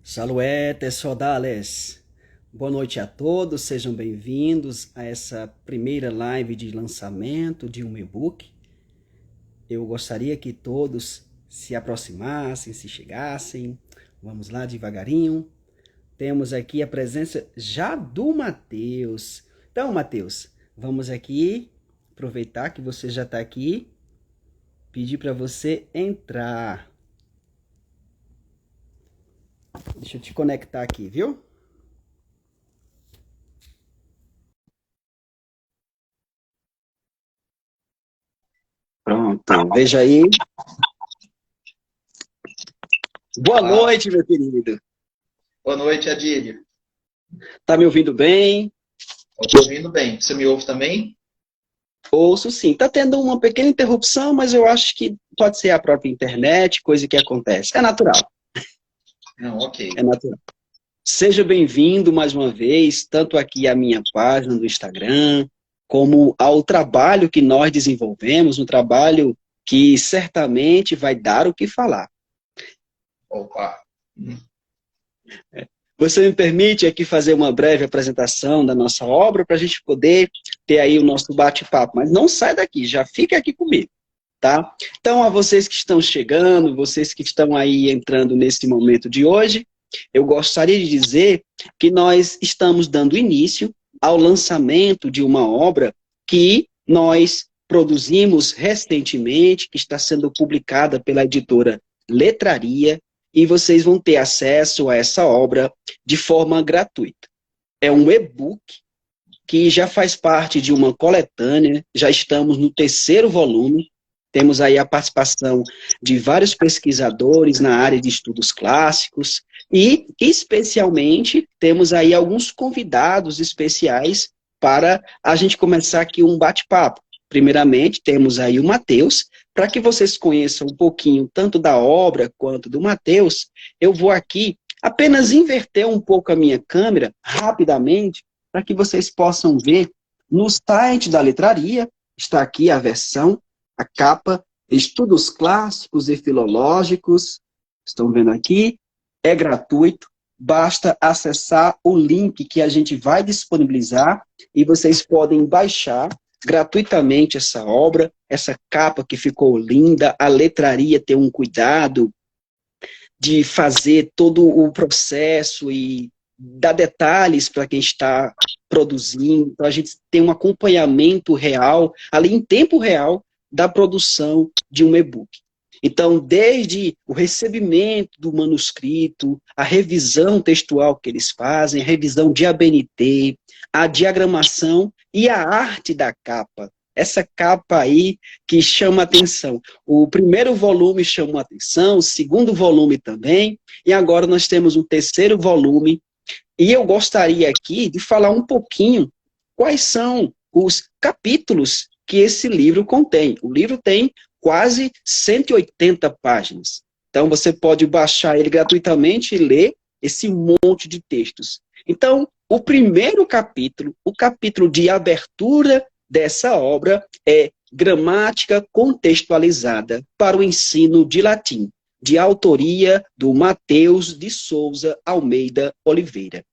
Salve, saudades! Boa noite a todos, sejam bem-vindos a essa primeira live de lançamento de um e-book. Eu gostaria que todos se aproximassem, se chegassem. Vamos lá devagarinho. Temos aqui a presença já do Matheus. Então, Matheus, vamos aqui aproveitar que você já está aqui, pedir para você entrar. Deixa eu te conectar aqui, viu? Pronto, veja aí. Boa Olá, noite, meu querido. boa noite, Adílio. Tá me ouvindo bem? Estou ouvindo bem. Você me ouve também? Ouço sim. Tá tendo uma pequena interrupção, mas eu acho que pode ser a própria internet, coisa que acontece. É natural, Não, é ok. natural. Seja bem-vindo mais uma vez, tanto aqui à minha página do Instagram, como ao trabalho que nós desenvolvemos, um trabalho que certamente vai dar o que falar. Opa. Você me permite aqui fazer uma breve apresentação da nossa obra para a gente poder ter aí o nosso bate-papo, mas não sai daqui, já fica aqui comigo, tá? Então, a vocês que estão chegando, vocês que estão aí entrando nesse momento de hoje, eu gostaria de dizer que nós estamos dando início ao lançamento de uma obra que nós produzimos recentemente, que está sendo publicada pela editora Letraria, e vocês vão ter acesso a essa obra de forma gratuita. É um e-book que já faz parte de uma coletânea, já estamos no terceiro volume, temos aí a participação de vários pesquisadores na área de estudos clássicos e, especialmente, temos aí alguns convidados especiais para a gente começar aqui um bate-papo. Primeiramente, temos aí o Matheus. Para que vocês conheçam um pouquinho tanto da obra quanto do Matheus, eu vou aqui apenas inverter um pouco a minha câmera rapidamente para que vocês possam ver no site da Letraria. Está aqui a versão, a capa, Estudos Clássicos e Filológicos. Estão vendo aqui? É gratuito. Basta acessar o link que a gente vai disponibilizar e vocês podem baixar gratuitamente essa obra, essa capa que ficou linda. A Letraria tem um cuidado de fazer todo o processo e dar detalhes para quem está produzindo. Então, a gente tem um acompanhamento real, ali em tempo real, da produção de um e-book. Então, desde o recebimento do manuscrito, a revisão textual que eles fazem, a revisão de ABNT, a diagramação e a arte da capa. Essa capa aí que chama atenção. O primeiro volume chamou atenção, o segundo volume também, e agora nós temos um terceiro volume. E eu gostaria aqui de falar um pouquinho quais são os capítulos que esse livro contém. O livro tem quase 180 páginas. Então, você pode baixar ele gratuitamente e ler esse monte de textos. Então, o primeiro capítulo, o capítulo de abertura dessa obra, é Gramática Contextualizada para o Ensino de Latim, de autoria do Matheus de Souza Almeida Oliveira.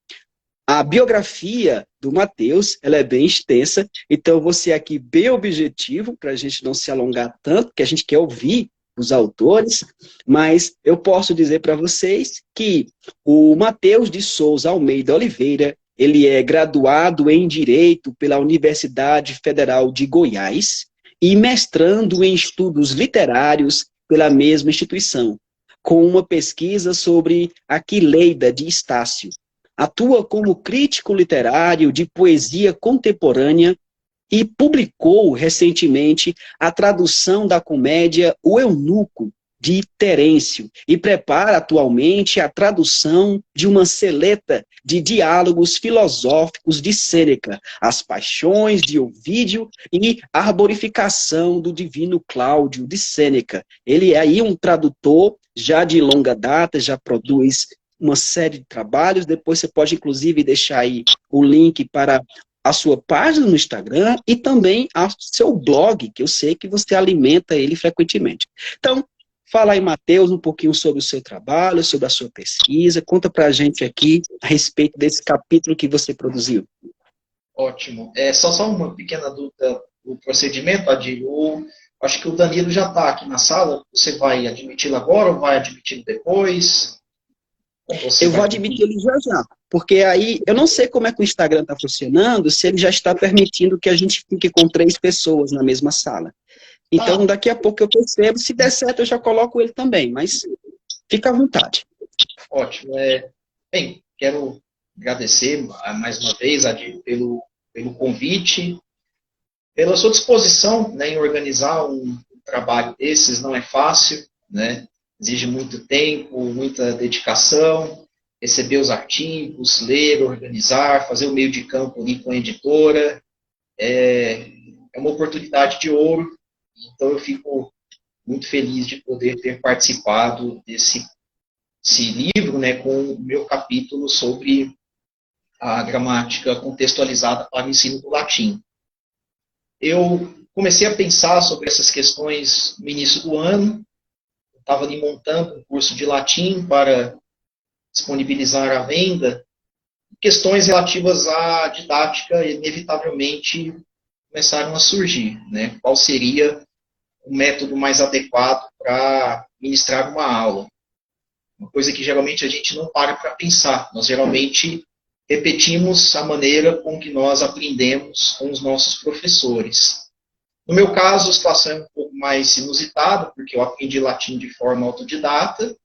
A biografia do Matheus, ela é bem extensa, então eu vou ser aqui bem objetivo, para a gente não se alongar tanto, porque a gente quer ouvir os autores, mas eu posso dizer para vocês que o Matheus de Souza Almeida Oliveira, ele é graduado em Direito pela Universidade Federal de Goiás e mestrando em Estudos Literários pela mesma instituição, com uma pesquisa sobre Aquileia de Estácio. Atua como crítico literário de poesia contemporânea e publicou recentemente a tradução da comédia O Eunuco, de Terêncio, e prepara atualmente a tradução de uma seleta de diálogos filosóficos de Sêneca, As Paixões de Ovídio e a Arborificação do Divino Cláudio de Sêneca. Ele é aí um tradutor já de longa data, já produz uma série de trabalhos. Depois você pode, inclusive, deixar aí o link para a sua página no Instagram e também ao seu blog, que eu sei que você alimenta ele frequentemente. Então, Fala aí, Matheus, um pouquinho sobre o seu trabalho, sobre a sua pesquisa. Conta para a gente aqui a respeito desse capítulo que você produziu. Ótimo. Só uma pequena dúvida do procedimento, Adílio. Acho que o Danilo já está aqui na sala. Você vai admiti-lo agora ou vai admiti-lo depois? Como você Eu vou vai admitir ele já já, porque aí eu não sei como é que o Instagram está funcionando, se ele já está permitindo que a gente fique com 3 pessoas na mesma sala. Então, Tá, daqui a pouco eu percebo, se der certo eu já coloco ele também, mas fica à vontade. ótimo. Bem, quero agradecer mais uma vez, Adílio, pelo convite, pela sua disposição, né, em organizar um trabalho desses. Não é fácil, né? Exige muito tempo, muita dedicação, receber os artigos, ler, organizar, fazer o meio de campo ali com a editora. É uma oportunidade de ouro, então eu fico muito feliz de poder ter participado desse livro, né, com o meu capítulo sobre a gramática contextualizada para o ensino do latim. Eu comecei a pensar sobre essas questões no início do ano. Estava ali montando um curso de latim para disponibilizar à venda. Questões relativas à didática inevitavelmente começaram a surgir, né? Qual seria o método mais adequado para ministrar uma aula? Uma coisa que geralmente a gente não para pensar. Nós geralmente repetimos a maneira com que nós aprendemos com os nossos professores. No meu caso, a situação é um pouco mais inusitada, porque eu aprendi latim de forma autodidata.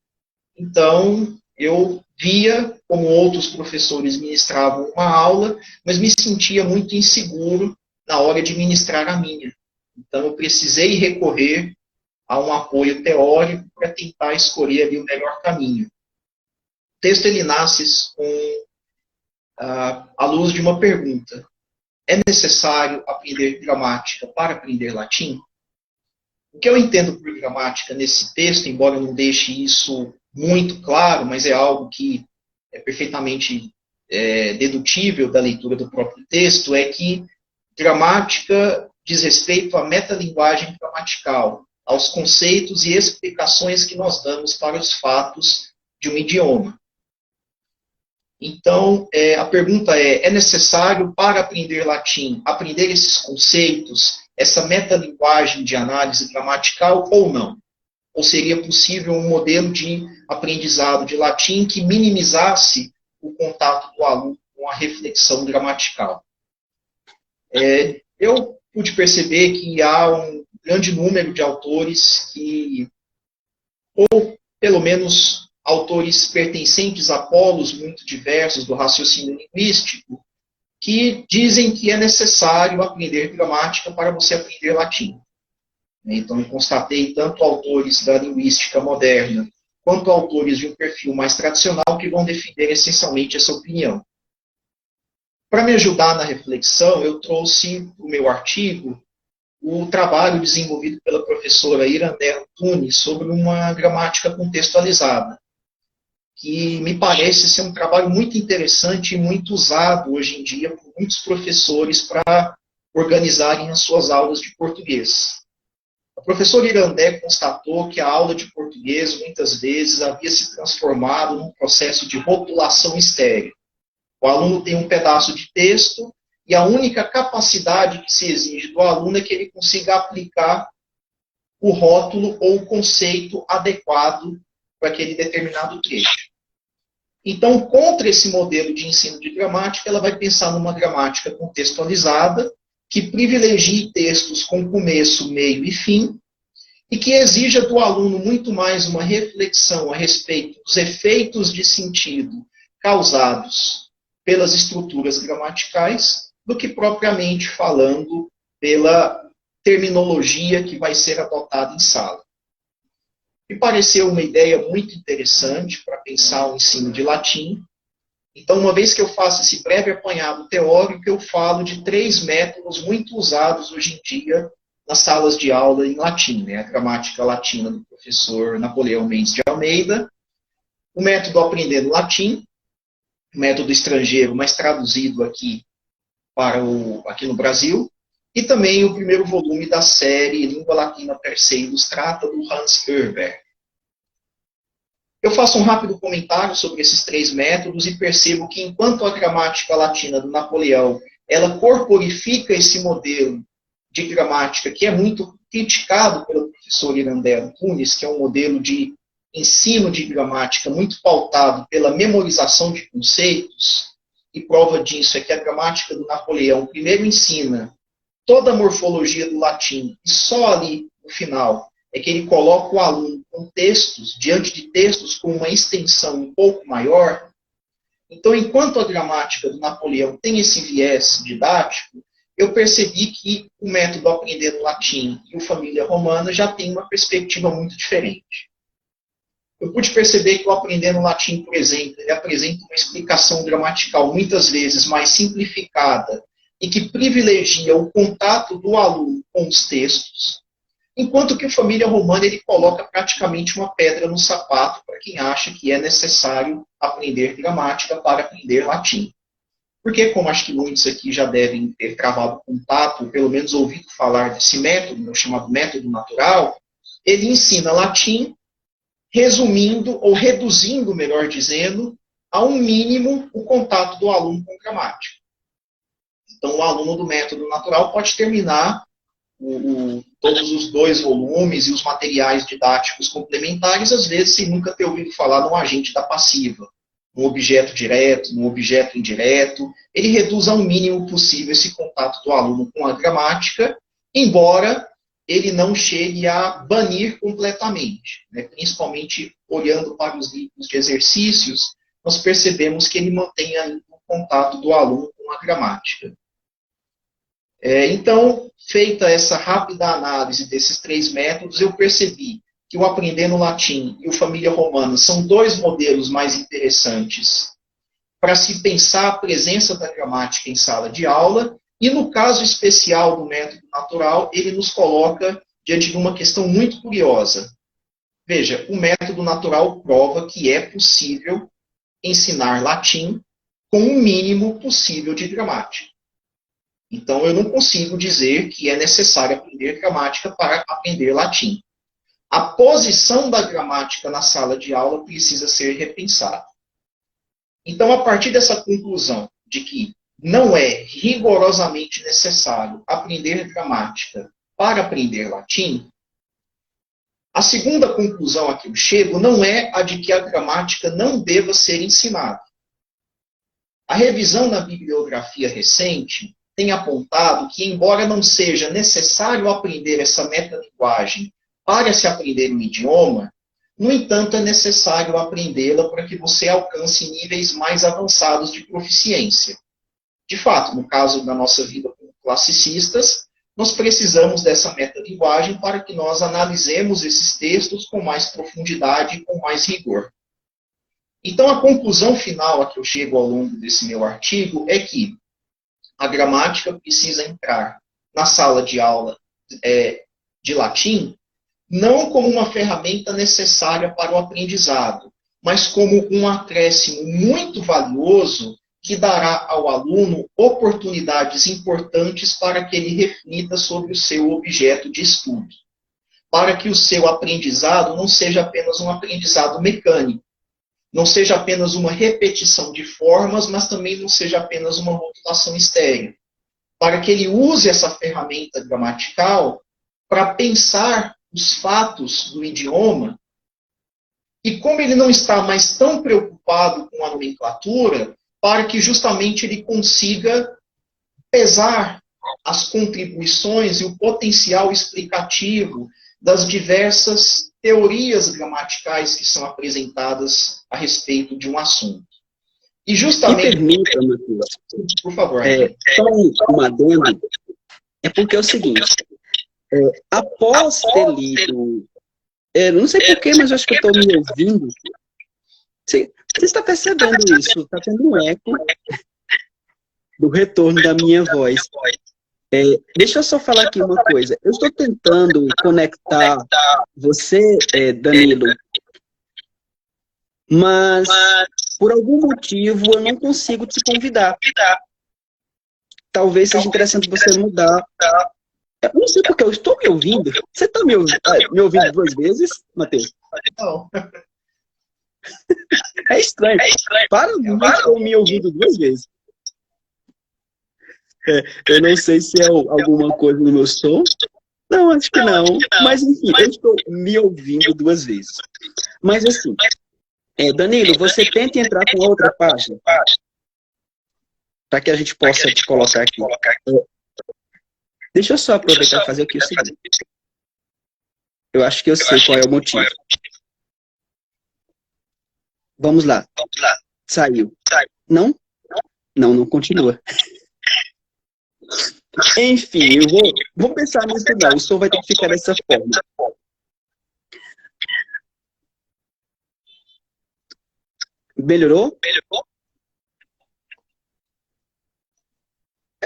Então, eu via como outros professores ministravam uma aula, mas me sentia muito inseguro na hora de ministrar a minha. Então, eu precisei recorrer a um apoio teórico para tentar escolher ali o melhor caminho. O texto ele nasce com a luz de uma pergunta: é necessário aprender gramática para aprender latim? O que eu entendo por gramática nesse texto, embora eu não deixe isso muito claro, mas é algo que é perfeitamente dedutível da leitura do próprio texto, é que gramática diz respeito à metalinguagem gramatical, aos conceitos e explicações que nós damos para os fatos de um idioma. Então, a pergunta é necessário, para aprender latim, aprender esses conceitos, essa metalinguagem de análise gramatical ou não? Ou seria possível um modelo de aprendizado de latim que minimizasse o contato do aluno com a reflexão gramatical? Eu pude perceber que há um grande número de autores que, ou pelo menos autores pertencentes a polos muito diversos do raciocínio linguístico, que dizem que é necessário aprender gramática para você aprender latim. Então, eu constatei tanto autores da linguística moderna, quanto autores de um perfil mais tradicional que vão defender essencialmente essa opinião. Para me ajudar na reflexão, eu trouxe para o meu artigo o trabalho desenvolvido pela professora Irandé Antunes sobre uma gramática contextualizada, que me parece ser um trabalho muito interessante e muito usado hoje em dia por muitos professores para organizarem as suas aulas de português. A professora Irandé constatou que a aula de português, muitas vezes, havia se transformado num processo de rotulação estéril. O aluno tem um pedaço de texto e a única capacidade que se exige do aluno é que ele consiga aplicar o rótulo ou o conceito adequado para aquele determinado trecho. Então, contra esse modelo de ensino de gramática, ela vai pensar numa gramática contextualizada, que privilegie textos com começo, meio e fim, e que exija do aluno muito mais uma reflexão a respeito dos efeitos de sentido causados pelas estruturas gramaticais, do que propriamente falando pela terminologia que vai ser adotada em sala. Me pareceu uma ideia muito interessante para pensar o ensino de latim. Então, uma vez que eu faço esse breve apanhado teórico, eu falo de 3 métodos muito usados hoje em dia nas salas de aula em latim, né? A gramática latina do professor Napoleão Mendes de Almeida, o método Aprendendo Latim, método estrangeiro, mas traduzido aqui aqui no Brasil, e também o primeiro volume da série Língua Latina Per Se Ilustrata, do Hans Herber. Eu faço um rápido comentário sobre esses 3 métodos e percebo que, enquanto a gramática latina do Napoleão, ela corporifica esse modelo de gramática que é muito criticado pelo professor Irandet Antunes, que é um modelo de ensino de gramática muito pautado pela memorização de conceitos, e prova disso é que a gramática do Napoleão primeiro ensina toda a morfologia do latim, e só ali, no final, é que ele coloca o aluno com textos, diante de textos com uma extensão um pouco maior. Então, enquanto a gramática do Napoleão tem esse viés didático, eu percebi que o método Aprender no Latim e o Família Romana já tem uma perspectiva muito diferente. Eu pude perceber que o Aprender no Latim, por exemplo, ele apresenta uma explicação gramatical muitas vezes mais simplificada e que privilegia o contato do aluno com os textos, enquanto que o Família Romana ele coloca praticamente uma pedra no sapato para quem acha que é necessário aprender gramática para aprender latim. Porque, como acho que muitos aqui já devem ter travado contato, ou pelo menos ouvido falar desse método, chamado método natural, ele ensina latim, resumindo, ou reduzindo, melhor dizendo, a um mínimo o contato do aluno com gramática. Então, o aluno do método natural pode terminar todos os 2 volumes e os materiais didáticos complementares, às vezes, sem nunca ter ouvido falar num agente da passiva, num objeto direto, num objeto indireto. Ele reduz ao mínimo possível esse contato do aluno com a gramática, embora ele não chegue a banir completamente, né? Principalmente olhando para os livros de exercícios, nós percebemos que ele mantém ainda o contato do aluno com a gramática. Então, feita essa rápida análise desses 3 métodos, eu percebi que o Aprender no Latim e o Família Romana são 2 modelos mais interessantes para se pensar a presença da gramática em sala de aula, e no caso especial do método natural, ele nos coloca diante de uma questão muito curiosa. Veja, o método natural prova que é possível ensinar latim com o mínimo possível de gramática. Então, eu não consigo dizer que é necessário aprender gramática para aprender latim. A posição da gramática na sala de aula precisa ser repensada. Então, a partir dessa conclusão de que não é rigorosamente necessário aprender gramática para aprender latim, a segunda conclusão a que eu chego não é a de que a gramática não deva ser ensinada. A revisão na bibliografia recente tem apontado que, embora não seja necessário aprender essa metalinguagem para se aprender um idioma, no entanto, é necessário aprendê-la para que você alcance níveis mais avançados de proficiência. De fato, no caso da nossa vida como classicistas, nós precisamos dessa metalinguagem para que nós analisemos esses textos com mais profundidade e com mais rigor. Então, a conclusão final a que eu chego ao longo desse meu artigo é que a gramática precisa entrar na sala de aula de latim, não como uma ferramenta necessária para o aprendizado, mas como um acréscimo muito valioso que dará ao aluno oportunidades importantes para que ele reflita sobre o seu objeto de estudo, para que o seu aprendizado não seja apenas um aprendizado mecânico, não seja apenas uma repetição de formas, mas também não seja apenas uma rotulação estéril, para que ele use essa ferramenta gramatical para pensar os fatos do idioma, e como ele não está mais tão preocupado com a nomenclatura, para que justamente ele consiga pesar as contribuições e o potencial explicativo das diversas teorias gramaticais que são apresentadas a respeito de um assunto. E justamente... Me permita, Matheus. Por favor. Só um adendo. É porque é o seguinte, após ter lido... não sei porquê, mas eu acho que eu estou me ouvindo. Você está percebendo isso? Está tendo um eco do retorno da minha voz. Deixa eu só falar aqui uma coisa. Eu estou tentando conectar você, Danilo, mas por algum motivo eu não consigo te convidar. Talvez seja interessante você mudar. Eu não sei porque eu estou me ouvindo. Você está me ouvindo 2 vezes, Matheus? Não. É estranho. Para eu me ouvindo 2 vezes. Eu não sei se é alguma coisa no meu som. Não, acho que não. Mas, enfim, eu estou me ouvindo 2 vezes. Mas, assim, Danilo, você tenta entrar com outra página para que a gente possa te colocar aqui. Deixa eu só aproveitar e fazer aqui o seguinte. Eu acho que eu sei qual é o motivo. Vamos lá. Saiu. Não? Não continua. Enfim, eu vou pensar nisso não. O som vai ter que ficar dessa forma. Melhorou?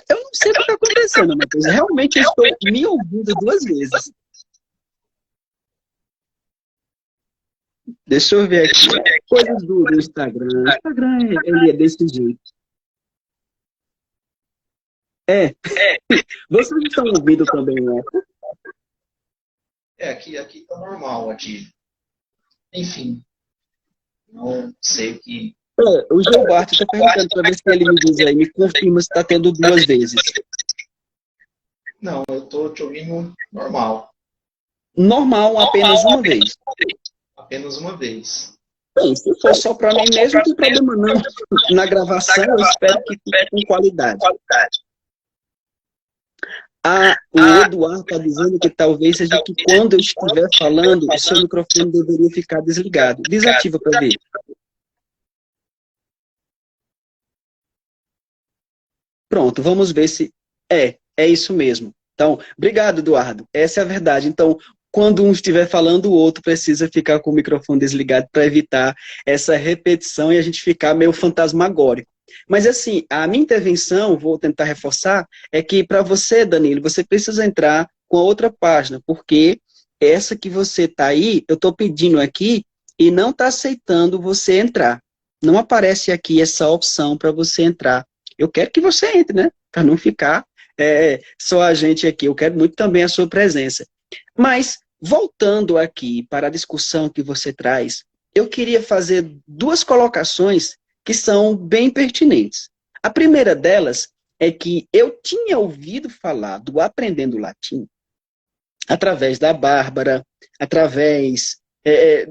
Eu não sei o que está acontecendo, Matheus. Realmente eu estou me ouvindo 2 vezes. Deixa eu ver aqui. Coisas do Instagram. O Instagram, ele é desse jeito. Vocês estão ouvindo também, né? Aqui tá normal, aqui. Enfim, não sei o que... O Gilberto está perguntando para ver se ele me diz aí, me confirma se está tendo 2 vezes. Não, eu estou te ouvindo normal. Normal, apenas uma vez. Apenas uma vez. Bem, se for só para mim mesmo, não tem problema não. Na gravação, eu espero que fique com qualidade. O Eduardo está dizendo que talvez seja que quando eu estiver falando, o seu microfone deveria ficar desligado. Desativa para ver. Pronto, vamos ver se... É isso mesmo. Então, obrigado, Eduardo. Essa é a verdade. Então, quando um estiver falando, o outro precisa ficar com o microfone desligado para evitar essa repetição e a gente ficar meio fantasmagórico. Mas, assim, a minha intervenção, vou tentar reforçar, é que para você, Danilo, você precisa entrar com a outra página, porque essa que você está aí, eu estou pedindo aqui e não está aceitando você entrar. Não aparece aqui essa opção para você entrar. Eu quero que você entre, né? Para não ficar só a gente aqui. Eu quero muito também a sua presença. Mas, voltando aqui para a discussão que você traz, eu queria fazer 2 colocações que são bem pertinentes. A primeira delas é que eu tinha ouvido falar do Aprendendo Latim através da Bárbara, através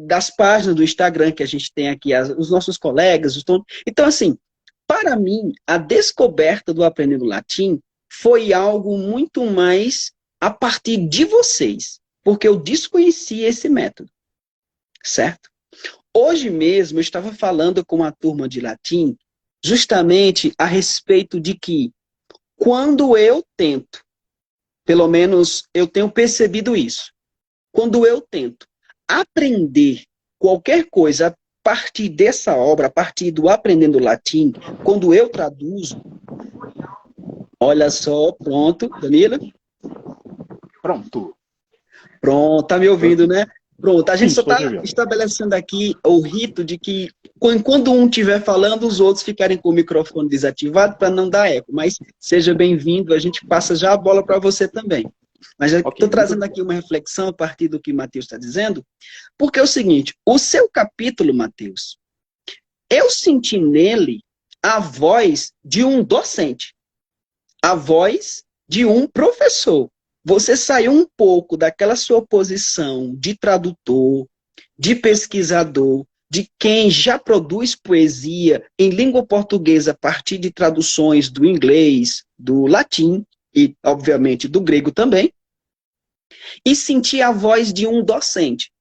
das páginas do Instagram que a gente tem aqui, os nossos colegas. Então, assim, para mim, a descoberta do Aprendendo Latim foi algo muito mais a partir de vocês, porque eu desconhecia esse método, certo? Hoje mesmo eu estava falando com uma turma de latim justamente a respeito de que quando eu tento, pelo menos eu tenho percebido isso, quando eu tento aprender qualquer coisa a partir dessa obra, a partir do Aprendendo Latim, quando eu traduzo, olha só, pronto, Danilo? Pronto, tá me ouvindo, né? Pronto, a gente só está estabelecendo aqui o rito de que quando um estiver falando, os outros ficarem com o microfone desativado para não dar eco. Mas seja bem-vindo, a gente passa já a bola para você também. Mas eu estou trazendo aqui uma reflexão a partir do que o Matheus está dizendo, porque é o seguinte, o seu capítulo, Matheus, eu senti nele a voz de um docente, a voz de um professor. Você saiu um pouco daquela sua posição de tradutor, de pesquisador, de quem já produz poesia em língua portuguesa a partir de traduções do inglês, do latim e, obviamente, do grego também, e senti a voz de um docente.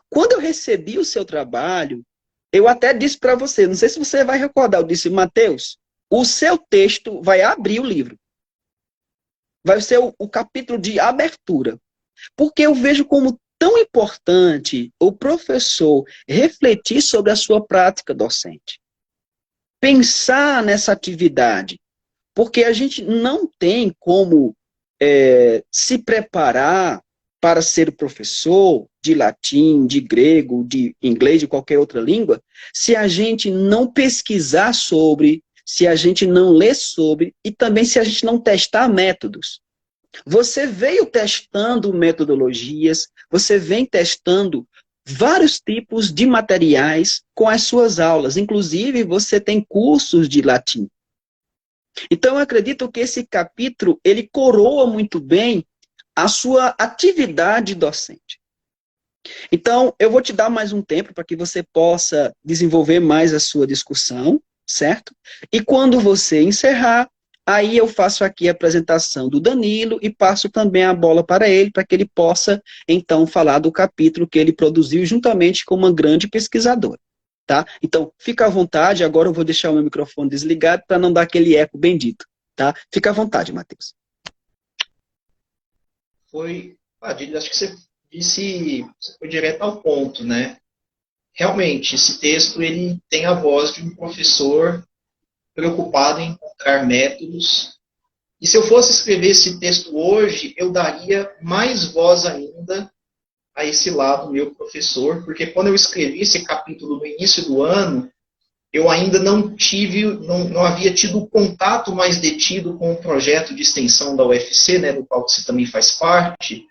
Quando eu recebi o seu trabalho, eu até disse para você, não sei se você vai recordar, eu disse, Matheus, o seu texto vai abrir o livro. Vai ser o capítulo de abertura. Porque eu vejo como tão importante o professor refletir sobre a sua prática docente. Pensar nessa atividade. Porque a gente não tem como se preparar para ser professor de latim, de grego, de inglês, de qualquer outra língua, se a gente não pesquisar sobre, se a gente não ler sobre, e também se a gente não testar métodos. Você veio testando metodologias, você vem testando vários tipos de materiais com as suas aulas. Inclusive, você tem cursos de latim. Então, eu acredito que esse capítulo, ele coroa muito bem a sua atividade docente. Então, eu vou te dar mais um tempo para que você possa desenvolver mais a sua discussão, certo? E quando você encerrar, aí eu faço aqui a apresentação do Danilo e passo também a bola para ele, para que ele possa, então, falar do capítulo que ele produziu juntamente com uma grande pesquisadora. Tá? Então, fica à vontade, agora eu vou deixar o meu microfone desligado para não dar aquele eco bendito. Tá? Fica à vontade, Matheus. Padilha, acho que você foi direto ao ponto, né? Realmente, esse texto ele tem a voz de um professor preocupado em encontrar métodos. E se eu fosse escrever esse texto hoje, eu daria mais voz ainda a esse lado meu professor, porque quando eu escrevi esse capítulo no início do ano, eu ainda não havia tido contato mais detido com o projeto de extensão da UFC, né, do qual você também faz parte,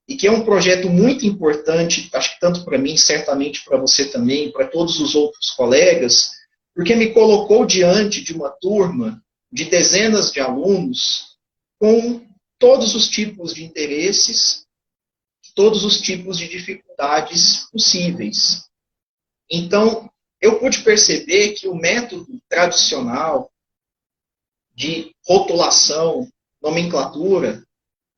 e que é um projeto muito importante, acho que tanto para mim, certamente para você também, para todos os outros colegas, porque me colocou diante de uma turma de dezenas de alunos com todos os tipos de interesses, todos os tipos de dificuldades possíveis. Então, eu pude perceber que o método tradicional de rotulação, nomenclatura,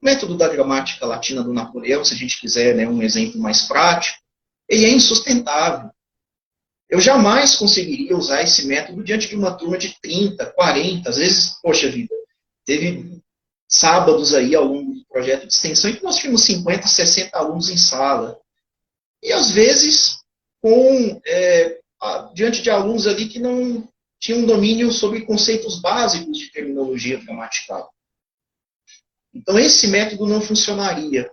o método da gramática latina do Napoleão, se a gente quiser, né, um exemplo mais prático, ele é insustentável. Eu jamais conseguiria usar esse método diante de uma turma de 30, 40, às vezes, poxa vida, teve sábados aí ao longo do projeto de extensão em que nós tínhamos 50, 60 alunos em sala. E às vezes, diante de alunos ali que não tinham domínio sobre conceitos básicos de terminologia gramatical. Então, esse método não funcionaria.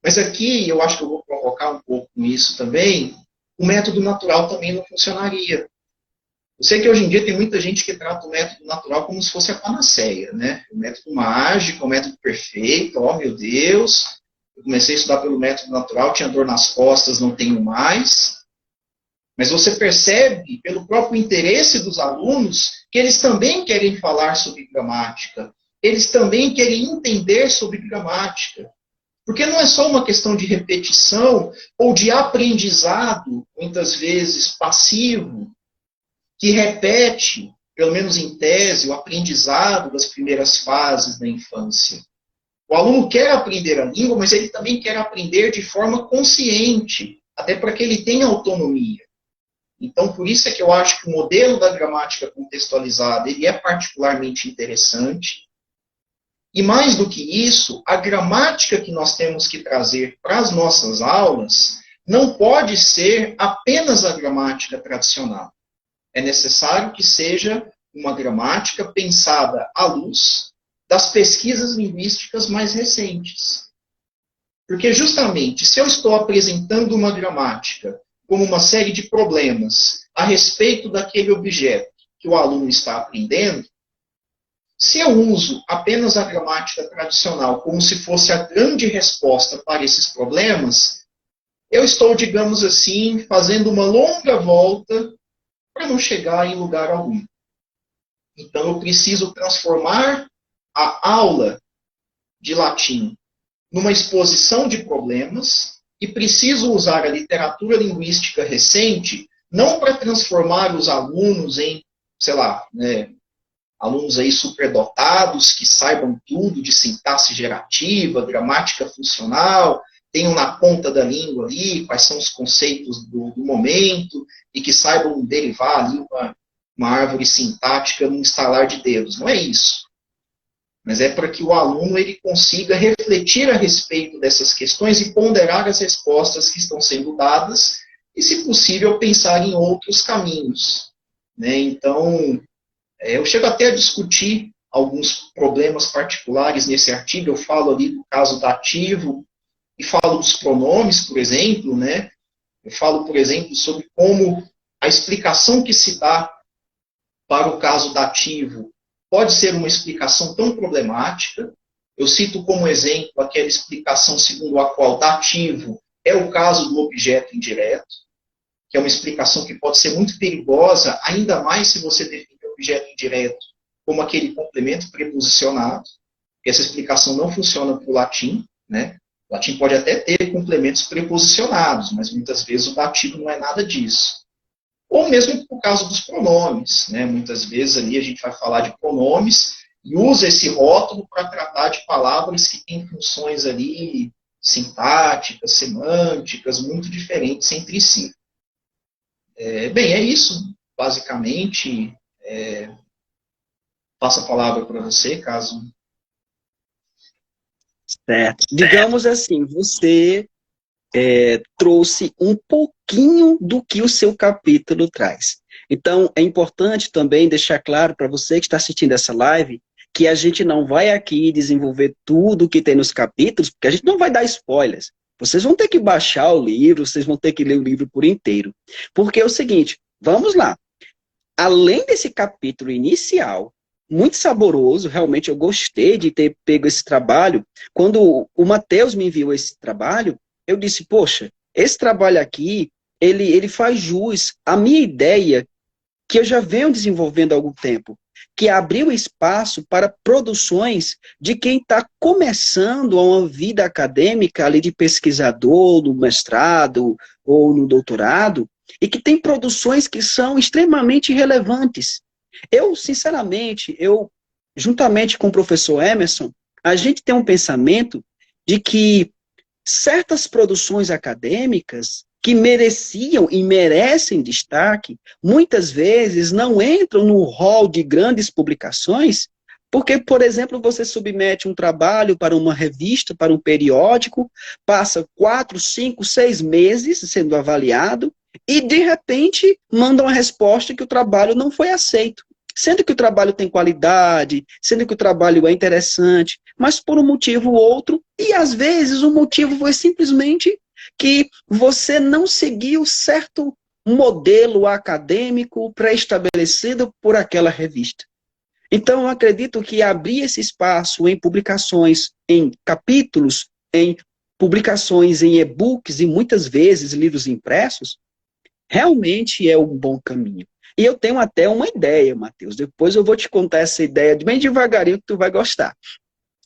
Mas aqui, eu acho que eu vou provocar um pouco com isso também, o método natural também não funcionaria. Eu sei que hoje em dia tem muita gente que trata o método natural como se fosse a panaceia, né? O método mágico, o método perfeito, oh meu Deus, eu comecei a estudar pelo método natural, tinha dor nas costas, não tenho mais. Mas você percebe, pelo próprio interesse dos alunos, que eles também querem falar sobre gramática. Eles também querem entender sobre gramática. Porque não é só uma questão de repetição ou de aprendizado, muitas vezes passivo, que repete, pelo menos em tese, o aprendizado das primeiras fases da infância. O aluno quer aprender a língua, mas ele também quer aprender de forma consciente, até para que ele tenha autonomia. Então, por isso é que eu acho que o modelo da gramática contextualizada ele é particularmente interessante. E mais do que isso, a gramática que nós temos que trazer para as nossas aulas não pode ser apenas a gramática tradicional. É necessário que seja uma gramática pensada à luz das pesquisas linguísticas mais recentes. Porque justamente, se eu estou apresentando uma gramática como uma série de problemas a respeito daquele objeto que o aluno está aprendendo, se eu uso apenas a gramática tradicional como se fosse a grande resposta para esses problemas, eu estou, digamos assim, fazendo uma longa volta para não chegar em lugar algum. Então, eu preciso transformar a aula de latim numa exposição de problemas e preciso usar a literatura linguística recente não para transformar os alunos em, sei lá, né, alunos aí superdotados, que saibam tudo de sintaxe gerativa, gramática funcional, tenham na ponta da língua ali quais são os conceitos do momento e que saibam derivar ali uma árvore sintática num estalar de dedos. Não é isso. Mas é para que o aluno ele consiga refletir a respeito dessas questões e ponderar as respostas que estão sendo dadas e, se possível, pensar em outros caminhos. Né? Então, eu chego até a discutir alguns problemas particulares nesse artigo. Eu falo ali do caso dativo e falo dos pronomes, por exemplo. Né? Eu falo, por exemplo, sobre como a explicação que se dá para o caso dativo pode ser uma explicação tão problemática. Eu cito como exemplo aquela explicação segundo a qual dativo É o caso do objeto indireto, que é uma explicação que pode ser muito perigosa, ainda mais se você definir o objeto indireto como aquele complemento preposicionado, que essa explicação não funciona para o latim, né? O latim pode até ter complementos preposicionados, mas muitas vezes o dativo não é nada disso. Ou mesmo por causa dos pronomes, né? Muitas vezes ali a gente vai falar de pronomes e usa esse rótulo para tratar de palavras que têm funções ali sintáticas, semânticas, muito diferentes entre si. Bem, é isso, basicamente. Passo a palavra para você, caso... Certo. Digamos assim, você trouxe um pouquinho do que o seu capítulo traz. Então, é importante também deixar claro para você que está assistindo essa live que a gente não vai aqui desenvolver tudo que tem nos capítulos, porque a gente não vai dar spoilers. Vocês vão ter que baixar o livro, vocês vão ter que ler o livro por inteiro. Porque é o seguinte, vamos lá. Além desse capítulo inicial, muito saboroso, realmente eu gostei de ter pego esse trabalho. Quando o Matheus me enviou esse trabalho, eu disse, poxa, esse trabalho aqui, ele faz jus à minha ideia que eu já venho desenvolvendo há algum tempo, que abriu espaço para produções de quem está começando uma vida acadêmica ali de pesquisador, no mestrado ou no doutorado, e que tem produções que são extremamente relevantes. Eu, sinceramente, juntamente com o professor Emerson, a gente tem um pensamento de que certas produções acadêmicas que mereciam e merecem destaque, muitas vezes não entram no rol de grandes publicações, porque, por exemplo, você submete um trabalho para uma revista, para um periódico, passa 4, 5, 6 meses sendo avaliado, e, de repente, manda uma resposta que o trabalho não foi aceito. Sendo que o trabalho tem qualidade, sendo que o trabalho é interessante, mas por um motivo ou outro, e às vezes o motivo foi simplesmente que você não seguiu certo modelo acadêmico pré-estabelecido por aquela revista. Então, eu acredito que abrir esse espaço em publicações, em capítulos, em publicações em e-books e muitas vezes livros impressos, realmente é um bom caminho. E eu tenho até uma ideia, Matheus. Depois eu vou te contar essa ideia bem devagarinho que tu vai gostar.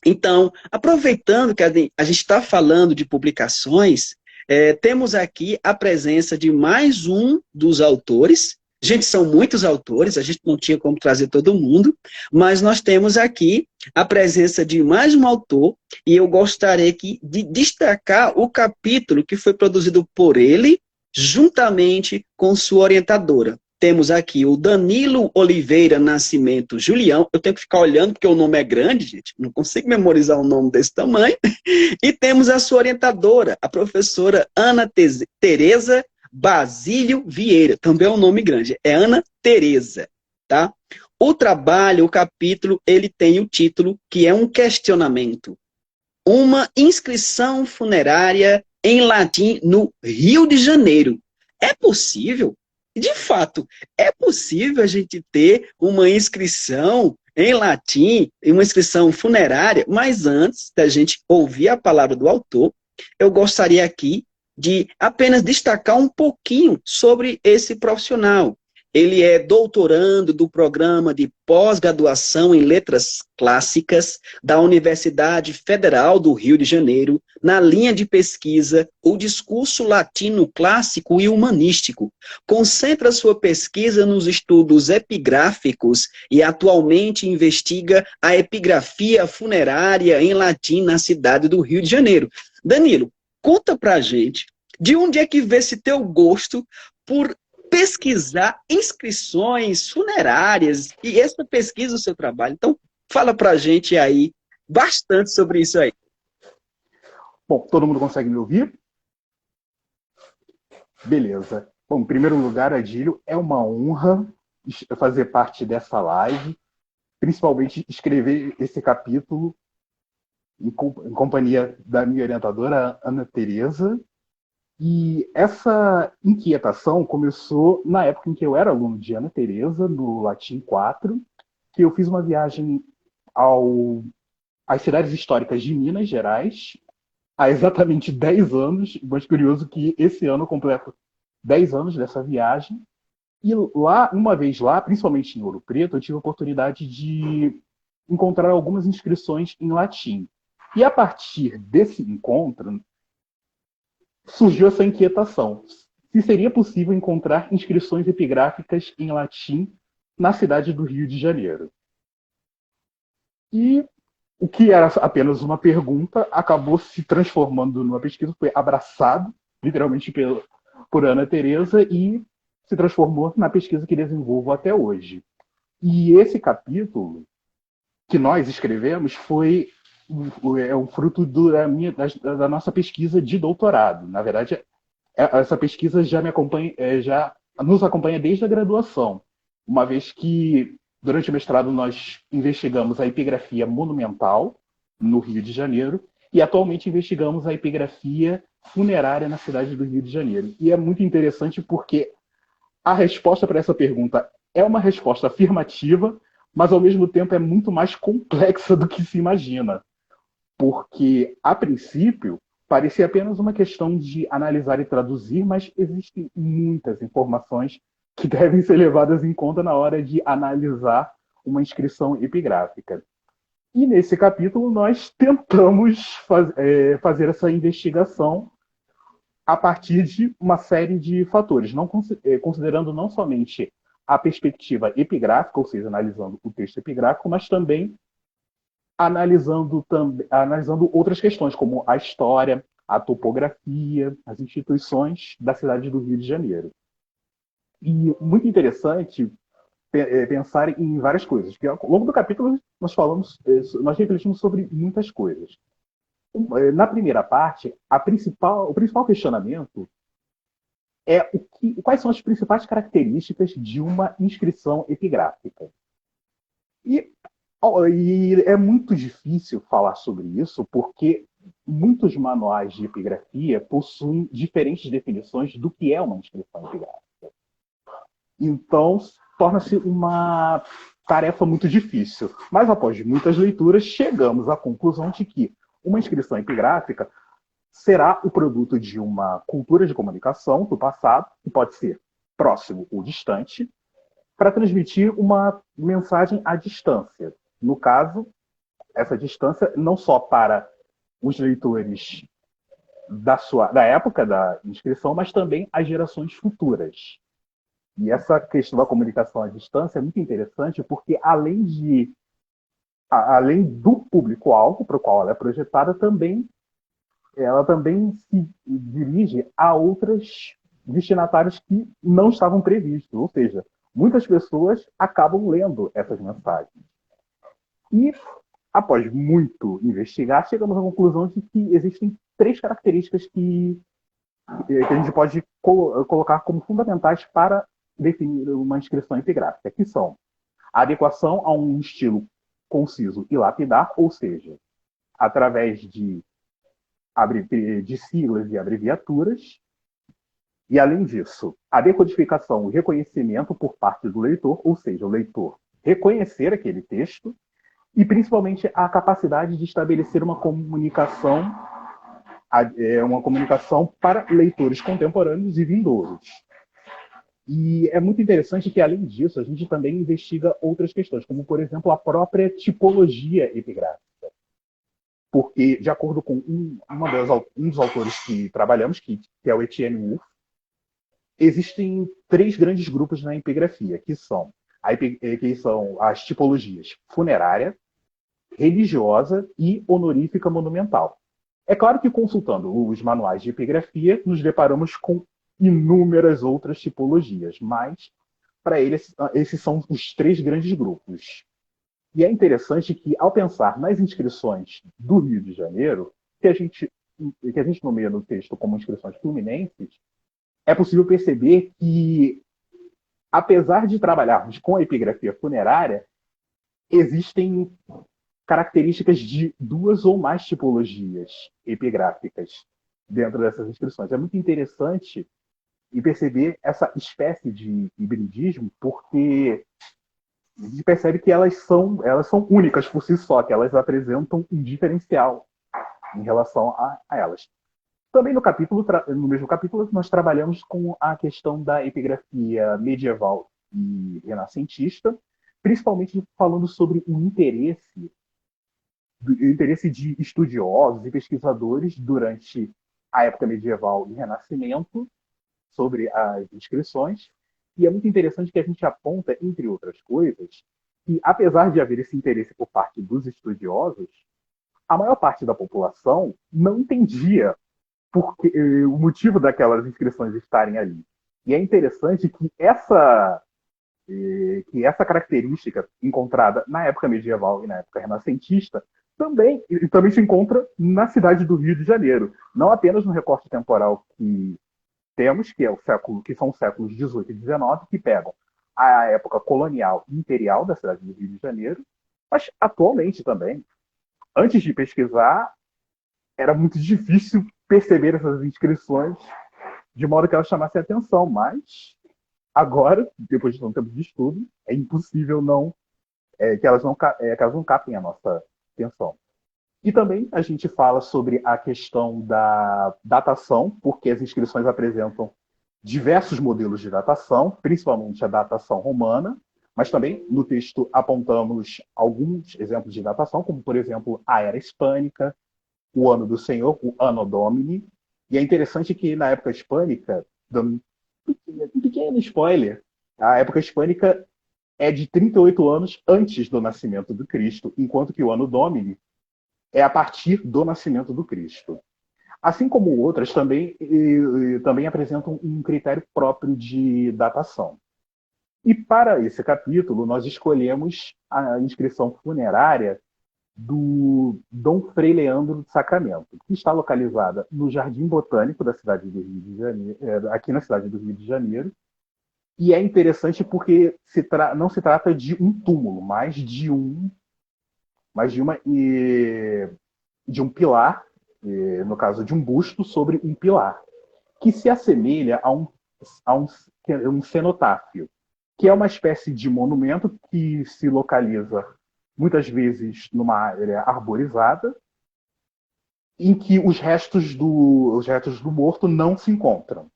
Então, aproveitando que a gente está falando de publicações, temos aqui a presença de mais um dos autores. Gente, são muitos autores, a gente não tinha como trazer todo mundo, mas nós temos aqui a presença de mais um autor, e eu gostaria aqui de destacar o capítulo que foi produzido por ele, juntamente com sua orientadora. Temos aqui o Danilo Oliveira Nascimento Julião. Eu tenho que ficar olhando porque o nome é grande, gente. Não consigo memorizar um nome desse tamanho. E temos a sua orientadora, a professora Ana Tereza Basílio Vieira. Também é um nome grande. É Ana Tereza, tá? O trabalho, o capítulo, ele tem o título que é um questionamento. Uma inscrição funerária em latim no Rio de Janeiro. É possível? De fato, é possível a gente ter uma inscrição em latim, uma inscrição funerária, mas antes da gente ouvir a palavra do autor, eu gostaria aqui de apenas destacar um pouquinho sobre esse profissional. Ele é doutorando do programa de pós-graduação em Letras Clássicas da Universidade Federal do Rio de Janeiro, na linha de pesquisa O Discurso Latino Clássico e Humanístico. Concentra sua pesquisa nos estudos epigráficos e atualmente investiga a epigrafia funerária em latim na cidade do Rio de Janeiro. Danilo, conta pra gente de onde é que vê esse teu gosto por pesquisar inscrições funerárias e essa pesquisa do seu trabalho. Então, fala pra gente aí bastante sobre isso aí. Bom, todo mundo consegue me ouvir? Beleza. Bom, em primeiro lugar, Adílio, é uma honra fazer parte dessa live, principalmente escrever esse capítulo em companhia da minha orientadora, Ana Tereza. E essa inquietação começou na época em que eu era aluno de Ana Tereza, no Latim 4, que eu fiz uma viagem às cidades históricas de Minas Gerais, há exatamente 10 anos, mas curioso que esse ano eu completo 10 anos dessa viagem. E lá, uma vez lá, principalmente em Ouro Preto, eu tive a oportunidade de encontrar algumas inscrições em latim. E a partir desse encontro, surgiu essa inquietação. Se seria possível encontrar inscrições epigráficas em latim na cidade do Rio de Janeiro. E o que era apenas uma pergunta acabou se transformando numa pesquisa, foi abraçado, literalmente, por Ana Teresa e se transformou na pesquisa que desenvolvo até hoje. E esse capítulo que nós escrevemos foi o fruto da nossa pesquisa de doutorado. Na verdade, essa pesquisa já me acompanha, já nos acompanha desde a graduação, uma vez que durante o mestrado nós investigamos a epigrafia monumental no Rio de Janeiro e atualmente investigamos a epigrafia funerária na cidade do Rio de Janeiro. E é muito interessante porque a resposta para essa pergunta é uma resposta afirmativa, mas ao mesmo tempo é muito mais complexa do que se imagina. Porque, a princípio, parecia apenas uma questão de analisar e traduzir, mas existem muitas informações que devem ser levadas em conta na hora de analisar uma inscrição epigráfica. E nesse capítulo nós tentamos fazer essa investigação a partir de uma série de fatores, considerando não somente a perspectiva epigráfica, ou seja, analisando o texto epigráfico, mas também analisando outras questões, como a história, a topografia, as instituições da cidade do Rio de Janeiro. E muito interessante pensar em várias coisas, porque ao longo do capítulo nós refletimos sobre muitas coisas. Na primeira parte, o principal questionamento é quais são as principais características de uma inscrição epigráfica. E é muito difícil falar sobre isso, porque muitos manuais de epigrafia possuem diferentes definições do que é uma inscrição epigráfica. Então, torna-se uma tarefa muito difícil. Mas, após muitas leituras, chegamos à conclusão de que uma inscrição epigráfica será o produto de uma cultura de comunicação do passado, que pode ser próximo ou distante, para transmitir uma mensagem à distância. No caso, essa distância não só para os leitores da época da inscrição, mas também as gerações futuras. E essa questão da comunicação à distância é muito interessante porque, além do público-alvo para o qual ela é projetada, ela também se dirige a outros destinatários que não estavam previstos. Ou seja, muitas pessoas acabam lendo essas mensagens. E, após muito investigar, chegamos à conclusão de que existem 3 características que a gente pode colocar como fundamentais para definir uma inscrição epigráfica, que são a adequação a um estilo conciso e lapidar, ou seja, através de siglas e abreviaturas, e, além disso, a decodificação e reconhecimento por parte do leitor, ou seja, o leitor reconhecer aquele texto, e principalmente a capacidade de estabelecer uma comunicação para leitores contemporâneos e vindouros. E é muito interessante que, além disso, a gente também investiga outras questões, como, por exemplo, a própria tipologia epigráfica. Porque, de acordo com um dos autores que trabalhamos, que é o Etienne Wolff, existem 3 grandes grupos na epigrafia, que são as tipologias funerária, religiosa e honorífica monumental. É claro que, consultando os manuais de epigrafia, nos deparamos com inúmeras outras tipologias, mas, para eles, esses são os 3 grandes grupos. E é interessante que, ao pensar nas inscrições do Rio de Janeiro, que a gente nomeia no texto como inscrições fluminenses, é possível perceber que, apesar de trabalharmos com a epigrafia funerária, existem características de 2 ou mais tipologias epigráficas dentro dessas inscrições. É muito interessante perceber essa espécie de hibridismo, porque a gente percebe que elas são únicas por si só, que elas apresentam um diferencial. em relação a elas. Também no mesmo capítulo, nós trabalhamos com a questão da epigrafia medieval e renascentista, principalmente falando sobre o interesse de estudiosos e pesquisadores durante a época medieval e renascimento sobre as inscrições. E é muito interessante que a gente aponta, entre outras coisas, que apesar de haver esse interesse por parte dos estudiosos, a maior parte da população não entendia o motivo daquelas inscrições estarem ali. E é interessante que essa característica encontrada na época medieval e na época renascentista também se encontra na cidade do Rio de Janeiro. Não apenas no recorte temporal que temos, que são os séculos XVIII e XIX, que pegam a época colonial e imperial da cidade do Rio de Janeiro, mas atualmente também. Antes de pesquisar, era muito difícil perceber essas inscrições de modo que elas chamassem atenção, mas agora, depois de um tempo de estudo, é impossível que elas não captem a nossa atenção. E também a gente fala sobre a questão da datação, porque as inscrições apresentam diversos modelos de datação, principalmente a datação romana, mas também no texto apontamos alguns exemplos de datação, como, por exemplo, a Era Hispânica, o Ano do Senhor, o Anno Domini. E é interessante que na época hispânica, dando um pequeno spoiler, a época hispânica é de 38 anos antes do nascimento do Cristo, enquanto que o Anno Domini é a partir do nascimento do Cristo. Assim como outras, também apresentam um critério próprio de datação. E para esse capítulo, nós escolhemos a inscrição funerária do Dom Frei Leandro do Sacramento, que está localizada no Jardim Botânico da cidade do Rio de Janeiro, aqui na cidade do Rio de Janeiro. E é interessante porque não se trata de um túmulo, mas de um pilar, no caso de um busto sobre um pilar, que se assemelha a um cenotáfio, que é uma espécie de monumento que se localiza muitas vezes numa área arborizada, em que os restos do morto não se encontram,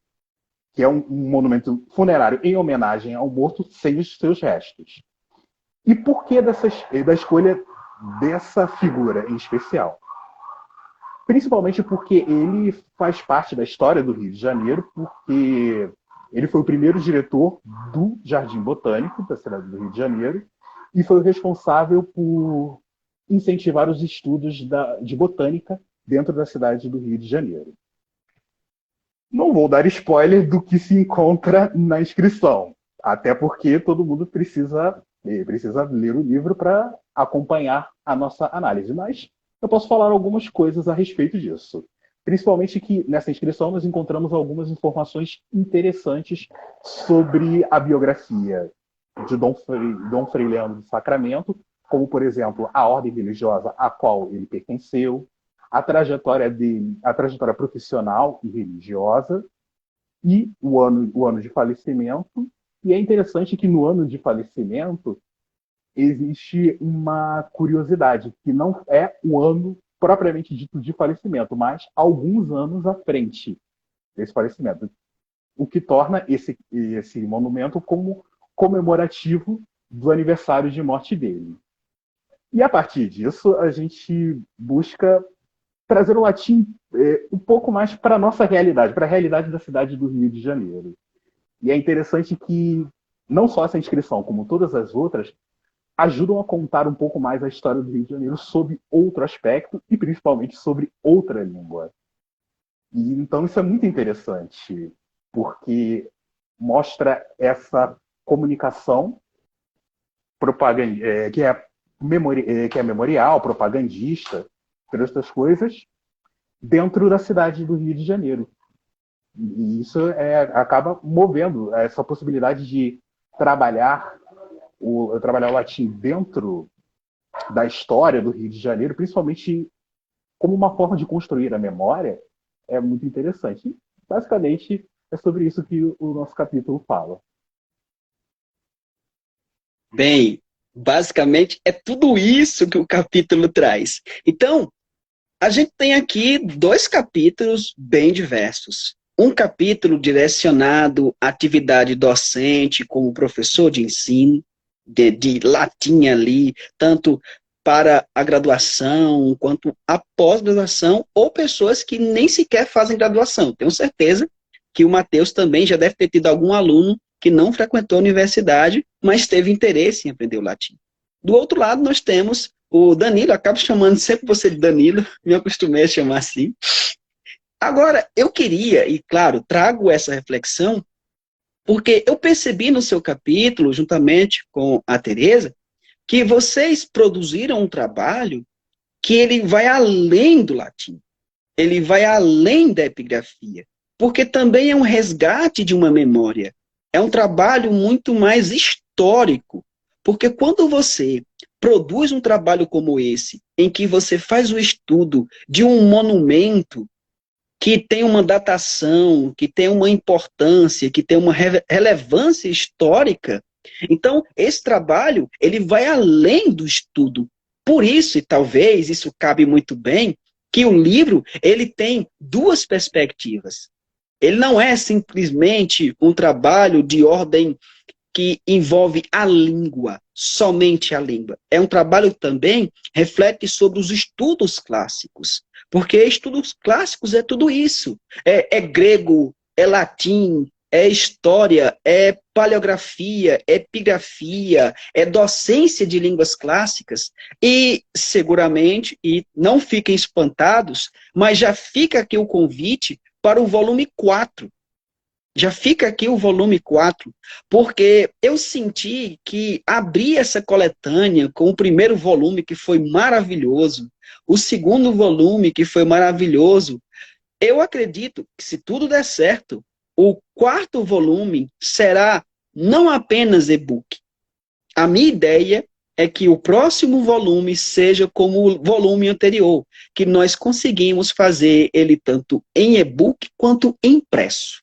que é um monumento funerário em homenagem ao morto sem os seus restos. E por que da escolha dessa figura em especial? Principalmente porque ele faz parte da história do Rio de Janeiro, porque ele foi o primeiro diretor do Jardim Botânico da cidade do Rio de Janeiro e foi o responsável por incentivar os estudos de botânica dentro da cidade do Rio de Janeiro. Não vou dar spoiler do que se encontra na inscrição, até porque todo mundo precisa ler o livro para acompanhar a nossa análise, mas eu posso falar algumas coisas a respeito disso. Principalmente que nessa inscrição nós encontramos algumas informações interessantes sobre a biografia de Dom Frei Leandro do Sacramento, como, por exemplo, a ordem religiosa a qual ele pertenceu, a trajetória profissional e religiosa e o ano de falecimento. E é interessante que no ano de falecimento existe uma curiosidade, que não é o ano propriamente dito de falecimento, mas alguns anos à frente desse falecimento, o que torna esse monumento como comemorativo do aniversário de morte dele. E a partir disso, a gente busca trazer o latim um pouco mais para a nossa realidade, para a realidade da cidade do Rio de Janeiro. E é interessante que não só essa inscrição, como todas as outras, ajudam a contar um pouco mais a história do Rio de Janeiro sob outro aspecto e principalmente sobre outra língua. E então isso é muito interessante, porque mostra essa comunicação que é memorial, propagandista, entre outras coisas, dentro da cidade do Rio de Janeiro. E isso acaba movendo essa possibilidade de trabalhar o latim dentro da história do Rio de Janeiro, principalmente como uma forma de construir a memória, é muito interessante. E, basicamente, é sobre isso que o nosso capítulo fala. Bem, basicamente é tudo isso que o capítulo traz. Então, a gente tem aqui 2 capítulos bem diversos. Um capítulo direcionado à atividade docente, como professor de ensino, de latim ali, tanto para a graduação, quanto a pós-graduação, ou pessoas que nem sequer fazem graduação. Tenho certeza que o Matheus também já deve ter tido algum aluno que não frequentou a universidade, mas teve interesse em aprender o latim. Do outro lado, nós temos o Danilo, acabo chamando sempre você de Danilo, me acostumei a chamar assim. Agora, eu queria, e claro, trago essa reflexão, porque eu percebi no seu capítulo, juntamente com a Tereza, que vocês produziram um trabalho que ele vai além do latim, ele vai além da epigrafia, porque também é um resgate de uma memória, é um trabalho muito mais histórico, porque quando você produz um trabalho como esse, em que você faz o estudo de um monumento que tem uma datação, que tem uma importância, que tem uma relevância histórica, então esse trabalho ele vai além do estudo. Por isso, e talvez isso cabe muito bem, que o livro ele tem 2 perspectivas. Ele não é simplesmente um trabalho de ordem que envolve a língua, somente a língua. É um trabalho que também reflete sobre os estudos clássicos, porque estudos clássicos é tudo isso. É grego, é latim, é história, é paleografia, é epigrafia, é docência de línguas clássicas, e seguramente, e não fiquem espantados, mas já fica aqui o convite para o volume 4. Já fica aqui o volume 4, porque eu senti que abrir essa coletânea com o primeiro volume, que foi maravilhoso, o segundo volume, que foi maravilhoso, eu acredito que, se tudo der certo, o 4º volume será não apenas e-book. A minha ideia é que o próximo volume seja como o volume anterior, que nós conseguimos fazer ele tanto em e-book quanto impresso.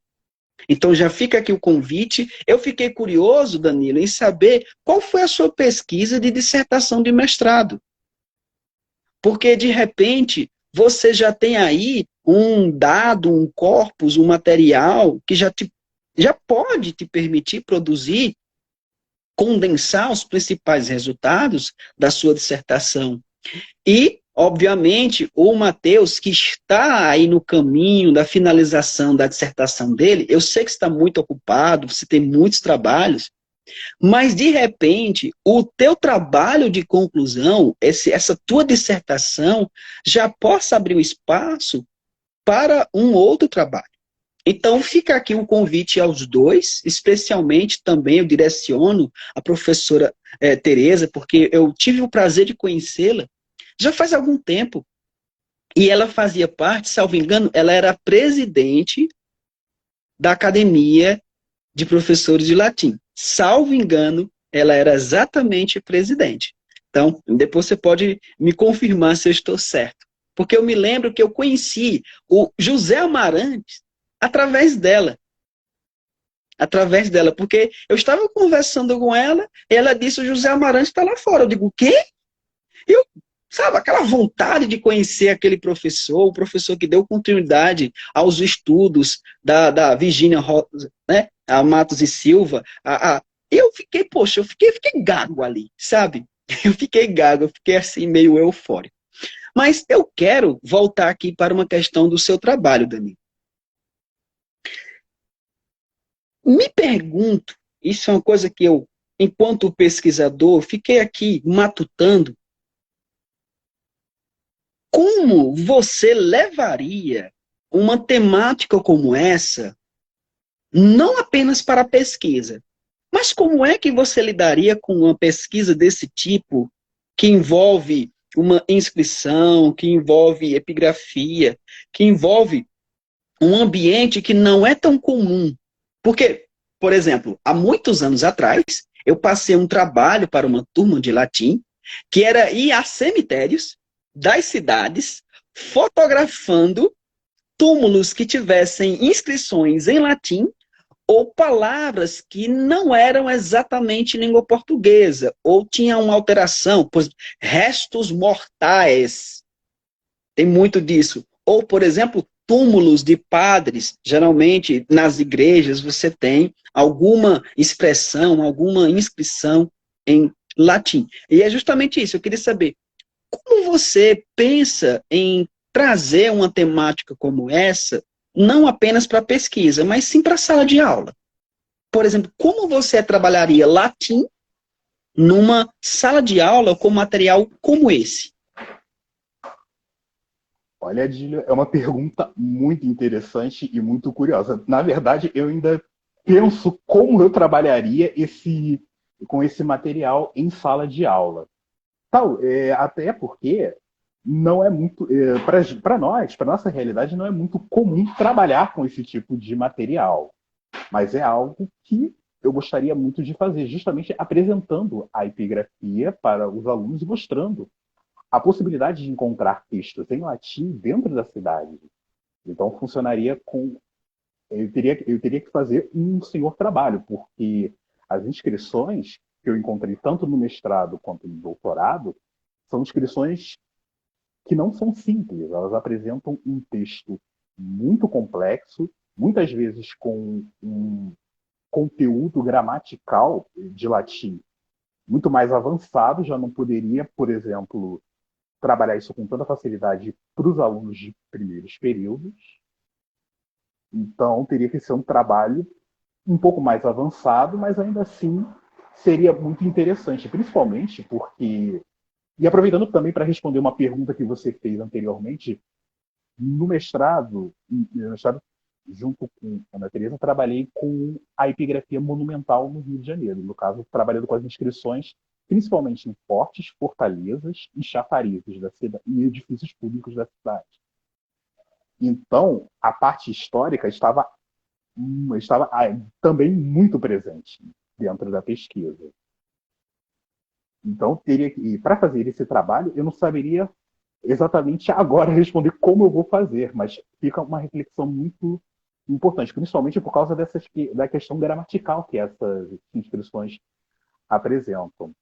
Então já fica aqui o convite. Eu fiquei curioso, Danilo, em saber qual foi a sua pesquisa de dissertação de mestrado. Porque, de repente, você já tem aí um dado, um corpus, um material que já pode te permitir produzir, condensar os principais resultados da sua dissertação. E, obviamente, o Matheus, que está aí no caminho da finalização da dissertação dele, eu sei que está muito ocupado, você tem muitos trabalhos, mas, de repente, o teu trabalho de conclusão, essa tua dissertação, já possa abrir um espaço para um outro trabalho. Então, fica aqui um convite aos 2, especialmente também eu direciono a professora Tereza, porque eu tive o prazer de conhecê-la já faz algum tempo. E ela fazia parte, salvo engano, ela era presidente da Academia de Professores de Latim. Salvo engano, ela era exatamente presidente. Então, depois você pode me confirmar se eu estou certo. Porque eu me lembro que eu conheci o José Amarantes através dela. Através dela, porque eu estava conversando com ela, e ela disse: o José Amarantes está lá fora. Eu digo: o quê? Eu, sabe, aquela vontade de conhecer aquele professor, o professor que deu continuidade aos estudos da Virgínia Rosa, né, a Matos e Silva. Eu fiquei, poxa, eu fiquei gago ali, sabe? Eu fiquei gago, eu fiquei assim, meio eufórico. Mas eu quero voltar aqui para uma questão do seu trabalho, Danilo. Me pergunto, isso é uma coisa que eu, enquanto pesquisador, fiquei aqui matutando, como você levaria uma temática como essa, não apenas para a pesquisa, mas como é que você lidaria com uma pesquisa desse tipo, que envolve uma inscrição, que envolve epigrafia, que envolve um ambiente que não é tão comum? Porque, por exemplo, há muitos anos atrás, eu passei um trabalho para uma turma de latim, que era ir a cemitérios das cidades, fotografando túmulos que tivessem inscrições em latim, ou palavras que não eram exatamente língua portuguesa, ou tinham uma alteração, pois restos mortais. Tem muito disso. Ou, por exemplo, túmulos de padres. Geralmente, nas igrejas, você tem alguma expressão, alguma inscrição em latim. E é justamente isso. Eu queria saber, como você pensa em trazer uma temática como essa, não apenas para pesquisa, mas sim para a sala de aula? Por exemplo, como você trabalharia latim numa sala de aula com material como esse? Olha, Adílio, é uma pergunta muito interessante e muito curiosa. Na verdade, eu ainda penso como eu trabalharia com esse material em sala de aula. Até porque não é muito, para nós, para nossa realidade, não é muito comum trabalhar com esse tipo de material. Mas é algo que eu gostaria muito de fazer, justamente apresentando a epigrafia para os alunos e mostrando a possibilidade de encontrar textos em latim dentro da cidade. Então, funcionaria com... eu teria que fazer um senhor trabalho, porque as inscrições que eu encontrei tanto no mestrado quanto no doutorado são inscrições que não são simples. Elas apresentam um texto muito complexo, muitas vezes com um conteúdo gramatical de latim muito mais avançado. Já não poderia, por exemplo, trabalhar isso com tanta facilidade para os alunos de primeiros períodos. Então, teria que ser um trabalho um pouco mais avançado, mas ainda assim seria muito interessante, principalmente porque... E aproveitando também para responder uma pergunta que você fez anteriormente, no mestrado, junto com a Ana Teresa, trabalhei com a epigrafia monumental no Rio de Janeiro. No caso, trabalhando com as inscrições, principalmente em fortes, fortalezas e chafarizes da cidade, e edifícios públicos da cidade. Então, a parte histórica estava também muito presente dentro da pesquisa. Então, para fazer esse trabalho, eu não saberia exatamente agora responder como eu vou fazer, mas fica uma reflexão muito importante, principalmente por causa da questão gramatical que essas inscrições apresentam.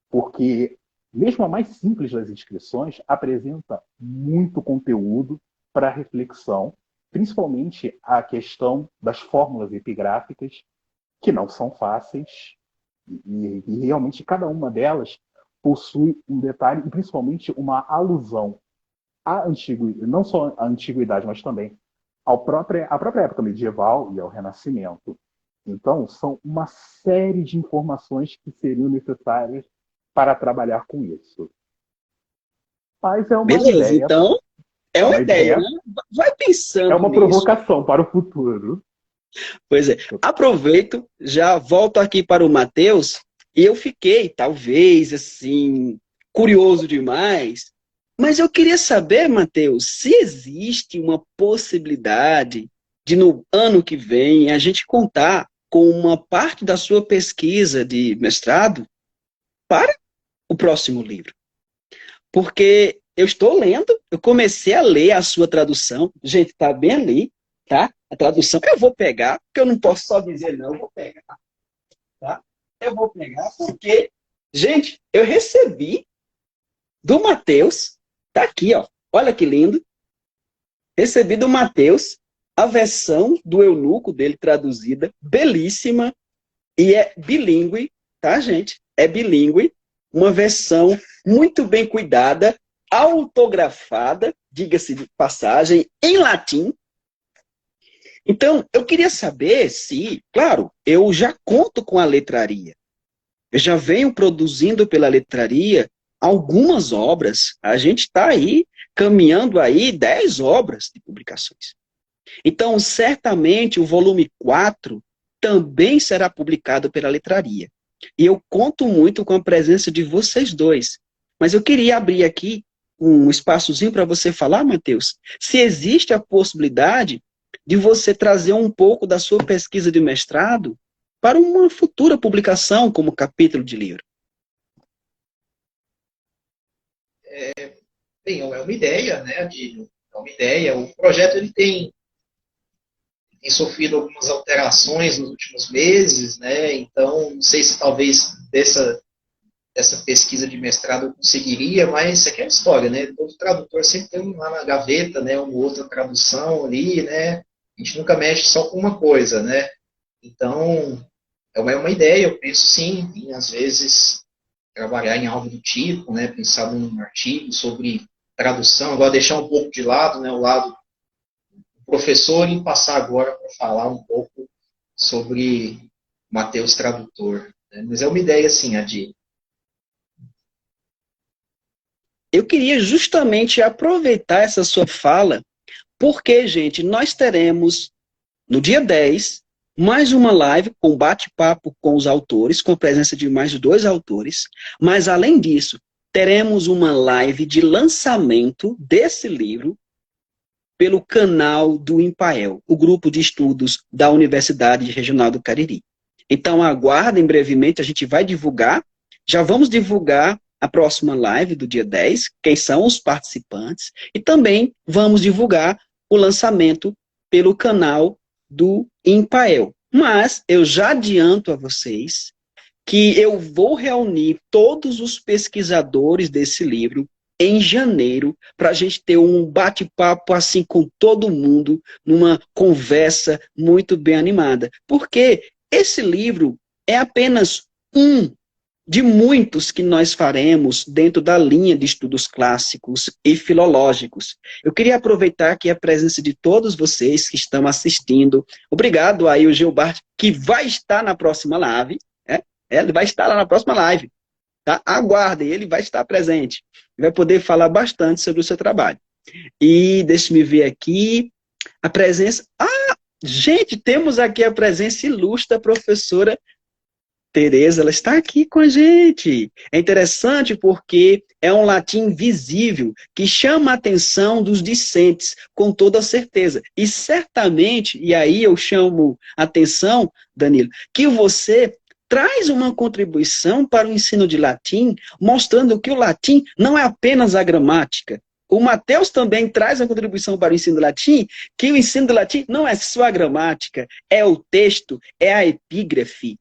Porque mesmo a mais simples das inscrições apresenta muito conteúdo para reflexão, principalmente a questão das fórmulas epigráficas, que não são fáceis, e realmente cada uma delas possui um detalhe e principalmente uma alusão não só à antiguidade, mas também à própria época medieval e ao Renascimento. Então, são uma série de informações que seriam necessárias para trabalhar com isso. Mas é uma Beleza, ideia. então é uma ideia, né? Vai pensando É uma nisso. provocação para o futuro. Pois é. Aproveito, já volto aqui para o Matheus, e eu fiquei, talvez, assim, curioso demais, mas eu queria saber, Matheus, se existe uma possibilidade de, no ano que vem, a gente contar com uma parte da sua pesquisa de mestrado para o próximo livro. Porque eu estou lendo, eu comecei a ler a sua tradução, gente, está bem ali, tá? A tradução, eu vou pegar, porque eu não posso só dizer não, eu vou pegar, tá? Eu vou pegar porque, gente, eu recebi do Matheus, tá aqui, ó, olha que lindo, recebi do Matheus a versão do eunuco dele traduzida, belíssima, e é bilíngue, tá, gente? É bilíngue, uma versão muito bem cuidada, autografada, diga-se de passagem, em latim. Então, eu queria saber se, claro, eu já conto com a letraria. Eu já venho produzindo pela letraria algumas obras. A gente está aí caminhando aí 10 obras de publicações. Então, certamente, o volume 4 também será publicado pela letraria. E eu conto muito com a presença de vocês dois. Mas eu queria abrir aqui um espaçozinho para você falar, Matheus, se existe a possibilidade de você trazer um pouco da sua pesquisa de mestrado para uma futura publicação como capítulo de livro. Bem, é uma ideia, né, Adílio? É uma ideia. O projeto ele tem sofrido algumas alterações nos últimos meses, né? Então, não sei se talvez dessa pesquisa de mestrado eu conseguiria, mas isso aqui é a história, né? Todo tradutor sempre tem lá na gaveta, né, uma outra tradução ali, né? A gente nunca mexe só com uma coisa, né? Então, é uma ideia, eu penso sim, em às vezes trabalhar em algo do tipo, né? Pensar num artigo sobre tradução, agora deixar um pouco de lado, né, o lado do professor e passar agora para falar um pouco sobre Mateus Tradutor. Né? Mas é uma ideia, assim, Adi. Eu queria justamente aproveitar essa sua fala, porque, gente, nós teremos, no dia 10, mais uma live com bate-papo com os autores, com a presença de mais de 2 autores, mas, além disso, teremos uma live de lançamento desse livro pelo canal do Impael, o grupo de estudos da Universidade Regional do Cariri. Então, aguardem brevemente, a gente vai divulgar, já vamos divulgar a próxima live do dia 10, quem são os participantes, e também vamos divulgar o lançamento pelo canal do Impael. Mas eu já adianto a vocês que eu vou reunir todos os pesquisadores desse livro em janeiro, para a gente ter um bate-papo assim com todo mundo, numa conversa muito bem animada. Porque esse livro é apenas um de muitos que nós faremos dentro da linha de estudos clássicos e filológicos. Eu queria aproveitar aqui a presença de todos vocês que estão assistindo. Obrigado aí o Gilberto, que vai estar na próxima live. Ele vai estar lá na próxima live. Tá? Aguardem, ele vai estar presente. Vai poder falar bastante sobre o seu trabalho. E deixe-me ver aqui a presença... gente, temos aqui a presença ilustre da professora Tereza, ela está aqui com a gente. É interessante porque é um latim visível que chama a atenção dos discentes, com toda certeza. E certamente, e aí eu chamo a atenção, Danilo, que você traz uma contribuição para o ensino de latim, mostrando que o latim não é apenas a gramática. O Mateus também traz uma contribuição para o ensino do latim, que o ensino do latim não é só a gramática, é o texto, é a epígrafe.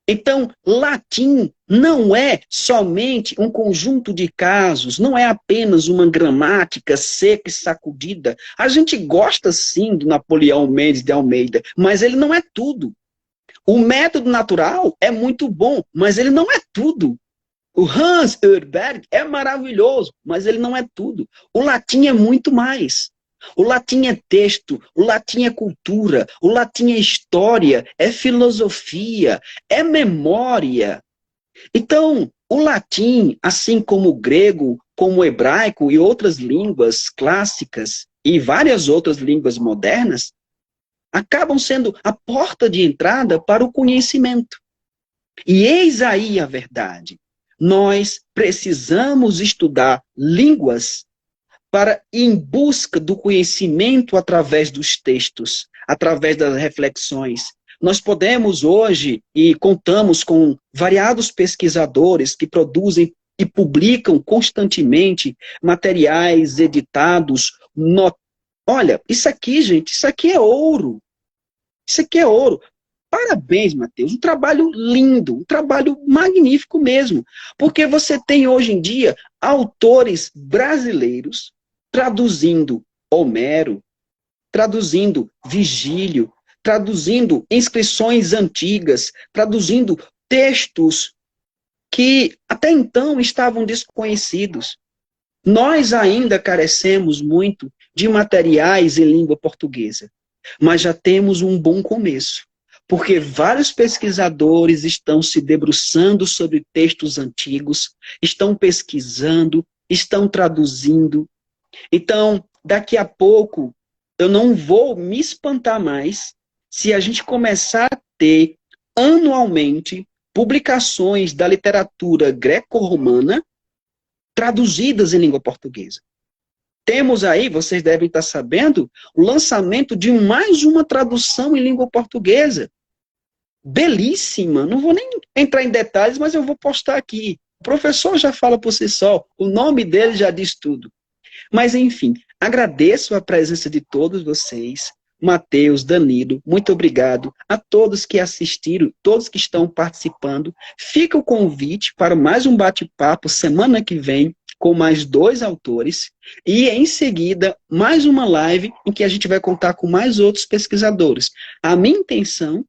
Então, latim não é somente um conjunto de casos, não é apenas uma gramática seca e sacudida. A gente gosta sim do Napoleão Mendes de Almeida, mas ele não é tudo. O método natural é muito bom, mas ele não é tudo. O Hans Urberg é maravilhoso, mas ele não é tudo. O latim é muito mais. O latim é texto, o latim é cultura, o latim é história, é filosofia, é memória. Então, o latim, assim como o grego, como o hebraico e outras línguas clássicas e várias outras línguas modernas, acabam sendo a porta de entrada para o conhecimento. E eis aí a verdade. Nós precisamos estudar línguas para ir em busca do conhecimento através dos textos, através das reflexões. Nós podemos hoje, e contamos com variados pesquisadores que produzem e publicam constantemente materiais editados. Olha, isso aqui, gente, isso aqui é ouro. Isso aqui é ouro. Parabéns, Mateus. Um trabalho lindo, um trabalho magnífico mesmo. Porque você tem hoje em dia autores brasileiros traduzindo Homero, traduzindo Vigílio, traduzindo inscrições antigas, traduzindo textos que até então estavam desconhecidos. Nós ainda carecemos muito de materiais em língua portuguesa, mas já temos um bom começo, porque vários pesquisadores estão se debruçando sobre textos antigos, estão pesquisando, estão traduzindo. Então, daqui a pouco, eu não vou me espantar mais se a gente começar a ter anualmente publicações da literatura greco-romana traduzidas em língua portuguesa. Temos aí, vocês devem estar sabendo, o lançamento de mais uma tradução em língua portuguesa. Belíssima, não vou nem entrar em detalhes, mas eu vou postar aqui. O professor já fala por si só, o nome dele já diz tudo. Mas, enfim, agradeço a presença de todos vocês. Matheus, Danilo, muito obrigado a todos que assistiram, todos que estão participando. Fica o convite para mais um bate-papo semana que vem com mais 2 autores e em seguida mais uma live em que a gente vai contar com mais outros pesquisadores. A minha intenção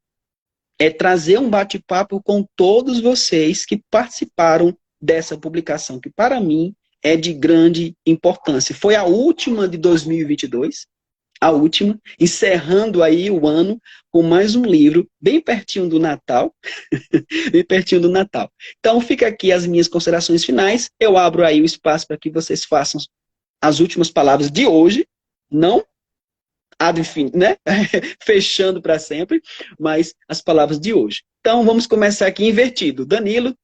é trazer um bate-papo com todos vocês que participaram dessa publicação, que para mim é de grande importância. Foi a última de 2022, a última, encerrando aí o ano com mais um livro, bem pertinho do Natal, bem pertinho do Natal. Então fica aqui as minhas considerações finais, eu abro aí o espaço para que vocês façam as últimas palavras de hoje, não né? Fechando para sempre, mas as palavras de hoje. Então vamos começar aqui invertido. Danilo.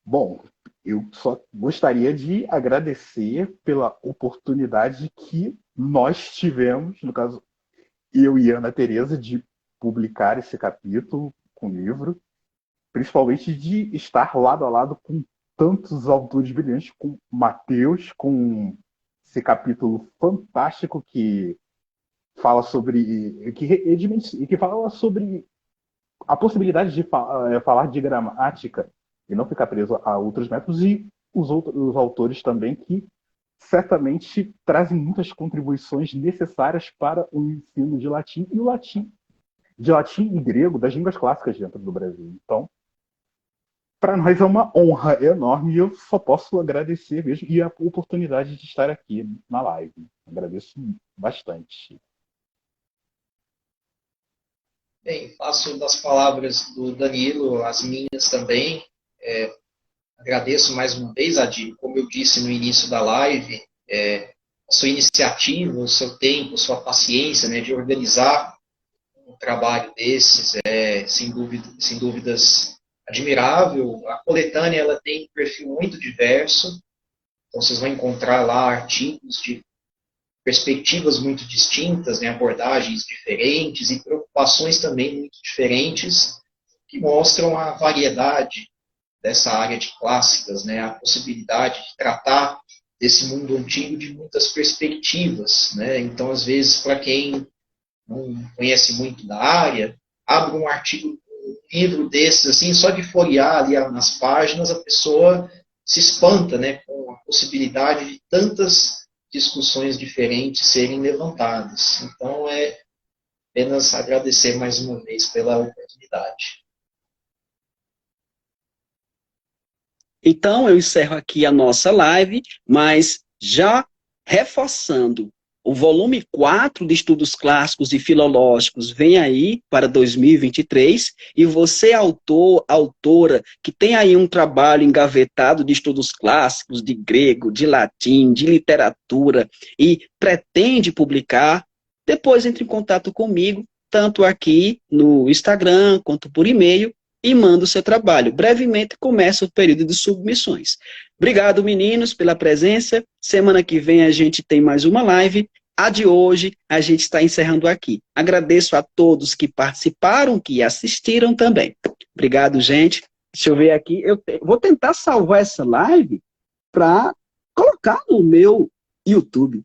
Bom, eu só gostaria de agradecer pela oportunidade que nós tivemos, no caso, eu e Ana Tereza, de publicar esse capítulo com o livro, principalmente de estar lado a lado com tantos autores brilhantes, com Matheus, com esse capítulo fantástico que fala sobre que fala sobre a possibilidade de falar de gramática e não ficar preso a outros métodos, e os autores também que certamente trazem muitas contribuições necessárias para o ensino de latim e grego, das línguas clássicas dentro do Brasil. Então, para nós é uma honra enorme e eu só posso agradecer mesmo e a oportunidade de estar aqui na live. Agradeço bastante. Bem, faço das palavras do Danilo as minhas também. Agradeço mais uma vez, Adi, como eu disse no início da live, a sua iniciativa, o seu tempo, sua paciência, né, de organizar um trabalho desses, sem dúvidas admirável. A coletânea ela tem um perfil muito diverso, então vocês vão encontrar lá artigos de perspectivas muito distintas, né, abordagens diferentes e preocupações também muito diferentes, que mostram a variedade dessa área de clássicas, né, a possibilidade de tratar desse mundo antigo de muitas perspectivas, né. Então, às vezes, para quem não conhece muito da área, abre um artigo, um livro desses, assim, só de folhear ali nas páginas, a pessoa se espanta, né, com a possibilidade de tantas discussões diferentes serem levantadas. Então, apenas agradecer mais uma vez pela oportunidade. Então, eu encerro aqui a nossa live, mas já reforçando, o volume 4 de Estudos Clássicos e Filológicos vem aí para 2023, e você, autor, autora, que tem aí um trabalho engavetado de estudos clássicos, de grego, de latim, de literatura, e pretende publicar, depois entre em contato comigo, tanto aqui no Instagram, quanto por e-mail, e manda o seu trabalho. Brevemente começa o período de submissões. Obrigado, meninos, pela presença. Semana que vem a gente tem mais uma live. A de hoje a gente está encerrando aqui. Agradeço a todos que participaram, que assistiram também. Obrigado, gente. Deixa eu ver aqui. Vou tentar salvar essa live para colocar no meu YouTube.